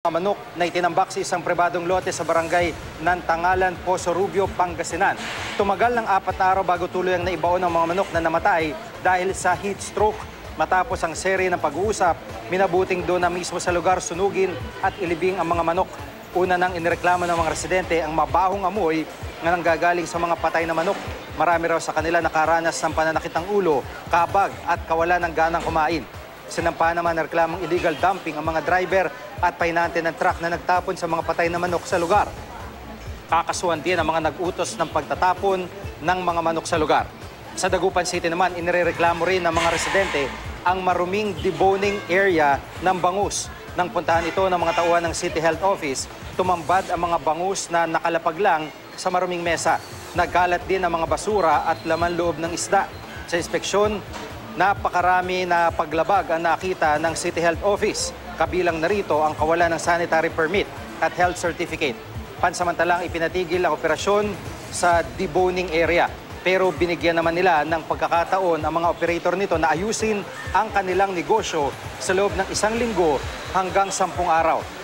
Mga manok na itinambak sa isang pribadong lote sa barangay Nantangalan, Poso Rubio, Pangasinan. Tumagal ng 4 na araw bago tuluyang naibaon ang mga manok na namatay dahil sa heat stroke. Matapos ang serye ng pag-uusap, minabuting doon na mismo sa lugar sunugin at ilibing ang mga manok. Una nang inireklamo ng mga residente ang mabahong amoy na nanggagaling sa mga patay na manok. Marami raw sa kanila nakaranas ng pananakit ng ulo, kabag at kawalan ng ganang kumain. Sinampahan naman ng reklamong illegal dumping ang mga driver at pahinante ng truck na nagtapon sa mga patay na manok sa lugar. Kakasuhan din ang mga nag-utos ng pagtatapon ng mga manok sa lugar. Sa Dagupan City naman, inireklamo rin ng mga residente ang maruming deboning area ng bangus. Nang puntahan ito ng mga tauhan ng City Health Office, tumambad ang mga bangus na nakalapag lang sa maruming mesa. Nagkalat din ang mga basura at laman loob ng isda. Sa inspeksyon, napakarami na paglabag ang nakita ng City Health Office. Kabilang narito ang kawalan ng sanitary permit at health certificate. Pansamantalang ipinatigil ang operasyon sa deboning area. Pero binigyan naman nila ng pagkakataon ang mga operator nito na ayusin ang kanilang negosyo sa loob ng 1 linggo hanggang 10 araw.